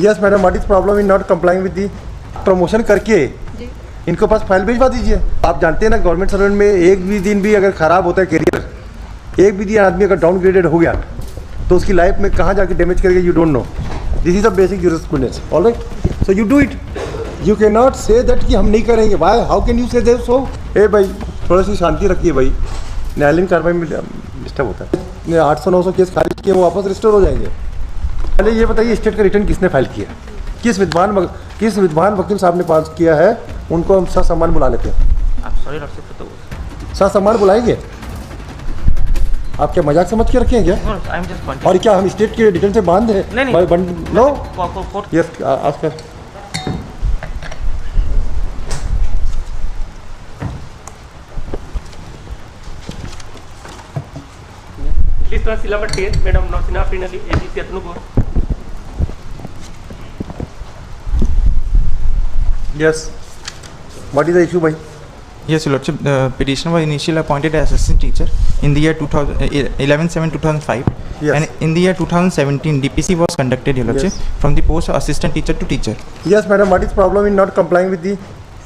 Yes madam, what is problem in not complying with the promotion करके इनको पास file भिजवा दीजिए। आप जानते हैं ना गवर्नमेंट सर्वेंट में एक भी दिन भी अगर ख़राब होता है करियर, एक भी दिन आदमी अगर डाउनग्रेडेड हो गया तो उसकी लाइफ में कहाँ जाके डैमेज करेगा, you don't know. This is the basic jurisprudence, alright. So you do it, you can not say that कि हम नहीं करेंगे। Why, how can you say that so? ए भाई थोड़ा सी शांति रखिए भाई, न्यायालयीन कार्रवाई में डिस्टर्ब होता है। 800-900 केस खारिज किए, वो वापस रिस्टोर हो जाएंगे। पहले ये बताइए स्टेट का रिटर्न किसने फाइल किया, किस विद्वान वकील साहब ने पास किया है, उनको हम ससम्मान बुला लेते हैं। आप सॉरी तो ससम्मान बुलाएंगे? आप क्या मजाक समझ के रखे हैं क्या? और क्या हम स्टेट के रिटर्न से बांध है? No, yes ask. मैडम नौसिना प्रिनली एजीसी अतनुपुर। Yes. What is the issue, bhai? Yes, Your Lordship. The petitioner was initially appointed as assistant teacher in the year 11/7/2005, Yes. and in the year 2017, DPC was conducted, Your Lordship, Yes. from the post of assistant teacher to teacher. Yes, madam. What is problem in not complying with the?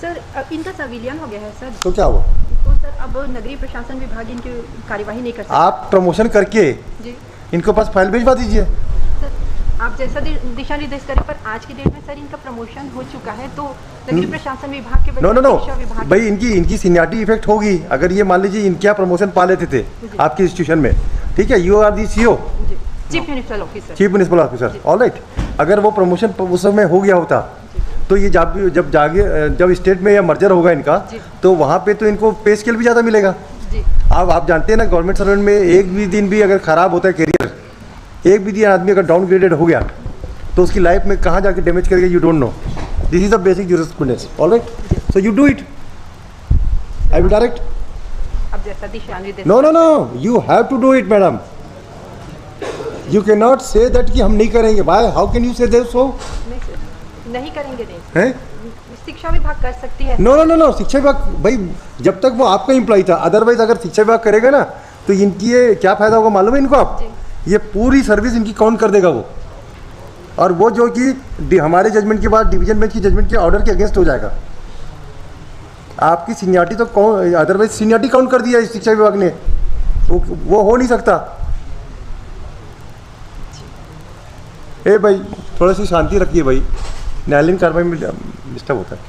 Sir इनका संविलियन हो गया है sir. तो क्या हुआ? तो sir अब नगरीय प्रशासन विभाग इनकी कार्यवाही नहीं कर सकता। आप प्रमोशन करके जी इनको पास फाइल भिजवा दीजिए। सर, आप जैसा दिशा निर्देश करें, पर आज की डेट में सर इनका प्रमोशन हो चुका है, तो नगरीय प्रशासन विभाग के नो नो नो शिक्षा विभाग भाई, इनकी सीनियरिटी इफेक्ट होगी अगर ये मान लीजिए इनके यहाँ प्रमोशन पा लेते थे आपकी इंस्टीट्यूशन में, ठीक है। You are the CO, chief municipal officer, chief municipal officer, alright. अगर वो प्रमोशन उस समय हो गया होता तो ये जब स्टेट में या मर्जर होगा इनका, तो वहाँ पे तो इनको पे स्केल भी ज़्यादा मिलेगा। जी आप जानते हैं ना गवर्नमेंट सर्वेंट में एक भी दिन भी अगर ख़राब होता है करियर, एक भी दिन आदमी अगर डाउनग्रेडेड हो गया तो उसकी लाइफ में कहाँ जाके डैमेज करेगा, you don't know. This is the basic jurisprudence, alright. So you do it, I will direct. अब जैसा दिशा निर्देश। No no no, you have to do it madam. You can not say that कि हम नहीं करेंगे। Why, how can you say that so? नहीं करेंगे, नहीं हैं? शिक्षा विभाग कर सकती है। नो नो नो नो, शिक्षा विभाग भाई जब तक वो आपका एम्प्लॉय था, अदरवाइज अगर शिक्षा विभाग करेगा ना तो इनकी ये क्या फ़ायदा होगा मालूम है इनको? आप ये पूरी सर्विस इनकी काउंट कर देगा वो, और वो जो कि हमारे जजमेंट के बाद डिवीजन बेंच की जजमेंट के ऑर्डर के अगेंस्ट हो जाएगा। आपकी सीनियरिटी तो कौन, अदरवाइज सीनियरिटी काउंट कर दिया शिक्षा विभाग ने, वो हो नहीं सकता। ए भाई थोड़ा सी शांति रखिए भाई, न्यायालयीन कार्रवाई में डिस्टर्ब होता है।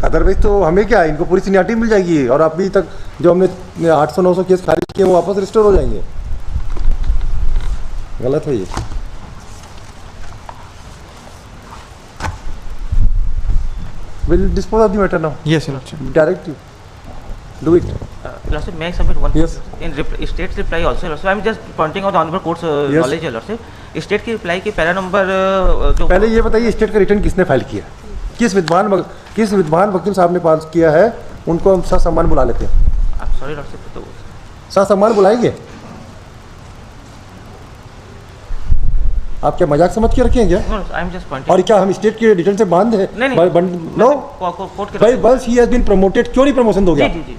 अदरवाइज तो हमें क्या है, इनको पूरी सीनियरिटी मिल जाएगी, और अभी तक जो हमने 800-900 केस खारिज किए वो वापस रिस्टोर हो जाएंगे। गलत है ये। Will dispose of the matter now. Yes, Your Lordship. Direct do it. Lordship, may I submit one? Yes. In state's reply also, Lordship, I'm just pointing out the honorable court's Yes. knowledge, Lordship. State की reply की para number जो पहले ये बताइए state का return किसने file किया, किस विद्वान वकील साहब ने पास किया है, उनको हम ससम्मान बुला लेते हैं। आप सॉरी Lordship तो ससम्मान बुलाएंगे? आप क्या मजाक समझ के रखे हैं क्या? No, I'm just pointing. और क्या हम स्टेट के रिटर्न से बांध है? नो भाई, बस ही हैज बीन प्रमोटेड, क्यों नहीं प्रमोशन दोगे? जी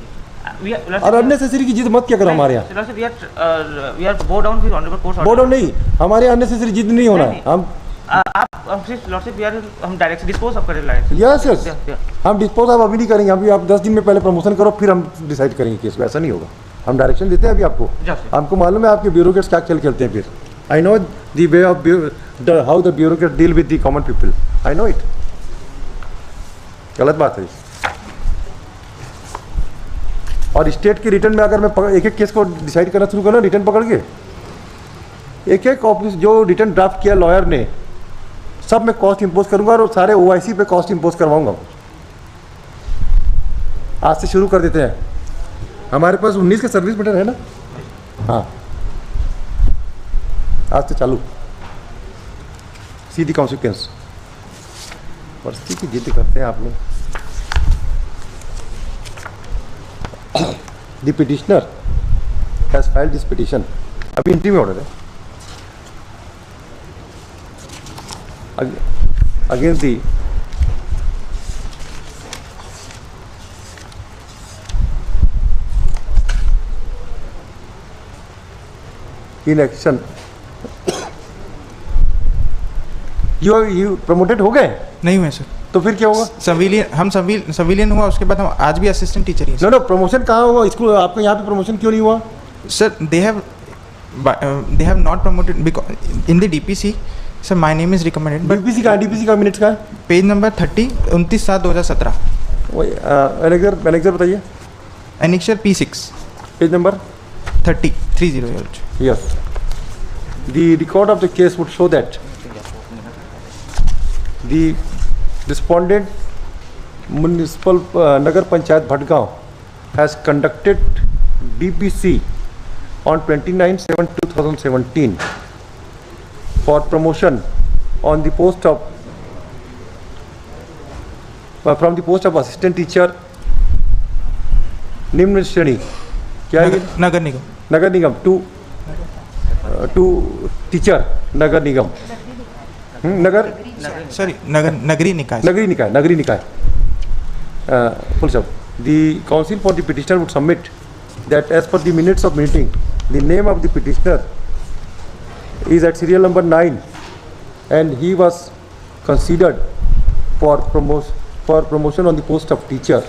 और अननेसेसरी की जिद मत क्या करो हमारे यहाँ। we are bow down with honorable court's order. Board नहीं, हमारे यहाँ अननेसेसरी जिद नहीं होना है। हम Lordship, हम डायरेक्ट डिस्पोज ऑफ करें। यस यस, हम डिस्पोज ऑफ अभी नहीं करेंगे। अभी आप 10 दिन में पहले प्रमोशन करो, फिर हम डिसाइड करेंगे केस को। ऐसा नहीं होगा, हम डायरेक्शन देते हैं अभी आपको। हमको मालूम है आपके ब्यूरोक्रेट्स क्या खेल खेलते हैं। फिर I know the way of how the bureaucrat deal with the common people, I know it. गलत बात है। और स्टेट के रिटर्न में अगर मैं एक एक केस को डिसाइड करना शुरू करना, रिटर्न पकड़ के एक एक ऑफिस जो रिटर्न ड्राफ्ट किया लॉयर ने, सब में कॉस्ट इंपोज करूंगा और सारे OIC पे कॉस्ट इंपोज करवाऊंगा। आज से शुरू कर देते हैं। हमारे पास 19 के सर्विस मैटर है ना? हाँ, आज से चालू। See the consequence. परिस्थिति की जिद करते हैं आप लोग। The petitioner has filed this petition, अभी इंट्री में ऑर्डर है against the inaction you promoted हो गए? नहीं हुए सर, तो फिर क्या होगा? सिविलियन हुआ, उसके बाद हम आज भी असिस्टेंट टीचर ही हैं नो प्रमोशन कहाँ हुआ स्कूल? आपके यहाँ पे प्रमोशन क्यों नहीं हुआ? Sir. They have not promoted because in the DPC. Sir my name is recommended but DPC का मिनट्स का है? पेज नंबर 30 29/7/2017 वही एनेक्सर बताइए, annexure P6 page number 30. Yes. The record of the case would show that the respondent municipal Nagar Panchayat Bhatgaon has conducted DPC on 29/7/2017 for promotion on the post of from the post of assistant teacher निम्न श्रेणी क्या है? नगर निगम। नगर निगम टू टीचर नगर निगम नगर सॉरी नगरी निकाय। नगरी निकाय full stop. The counsel for the petitioner would submit that as per the minutes of meeting, the name of the petitioner is at serial number 9 and he was considered for promotion on the post of teacher.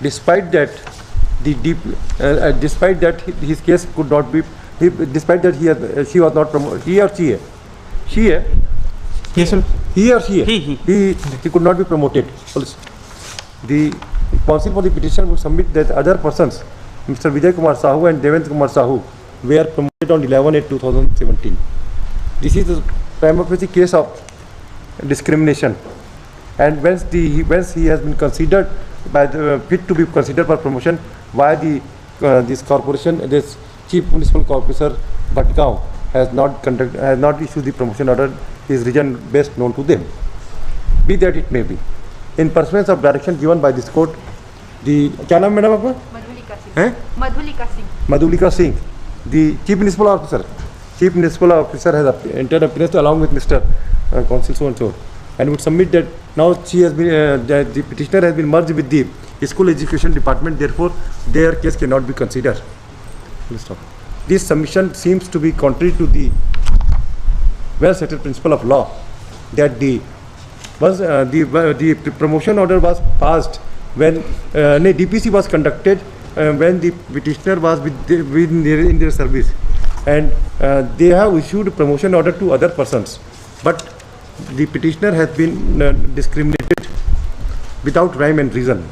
Despite that, despite that his case could not be, despite that she was not promoted, he or she could not be promoted. The counsel for the petition would submit that other persons, Mr. Vijay Kumar Sahu and Devendra Kumar Sahu, were promoted on 11/8/2017. This is the prima facie case of discrimination, and once he has been considered by the fit to be considered for promotion, why this corporation, this chief municipal officer Bhatgaon has not issued the promotion order, is reason best known to them. Be that it may be, in pursuance of direction given by this court, the क्या नाम madam आपका? Madhulika Singh, the chief municipal officer has entered appearance along with Mr. Counsel so and so, and would submit that now she has been the petitioner has been merged with the school education department, therefore their case cannot be considered. This submission seems to be contrary to the well settled principle of law that the promotion order was passed when DPC was conducted when the petitioner was in their service, and they have issued promotion order to other persons, but the petitioner has been discriminated without rhyme and reason.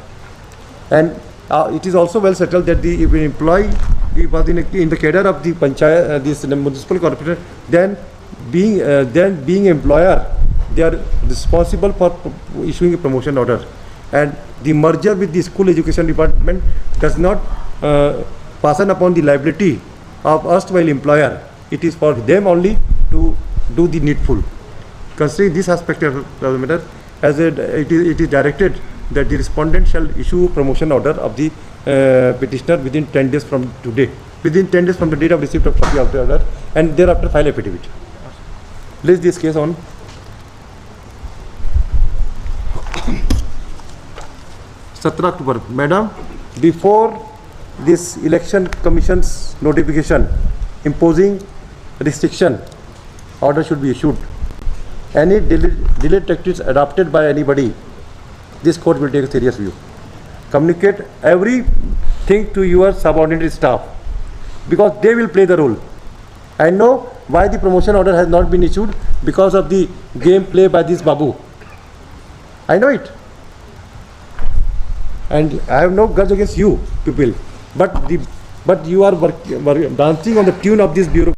And it is also well settled that the employee was in the cadre of the panchayat, this municipal corporation, then being employer, they are responsible for issuing a promotion order, and the merger with the school education department does not fasten upon the liability of erstwhile employer. It is for them only to do the needful. Considering this aspect of the matter, as it is directed that the respondent shall issue promotion order of the petitioner within 10 days from today, within 10 days from the date of receipt of copy of the order, and thereafter file affidavit. Place this case on 17 October. Madam, before this election commission's notification imposing restriction order should be issued, any delay tactics adopted by anybody, this court will take a serious view. Communicate everything to your subordinate staff, because they will play the role. I know why the promotion order has not been issued, because of the game play by this Babu. I know it, and I have no grudge against you people, but you are dancing on the tune of this bureau.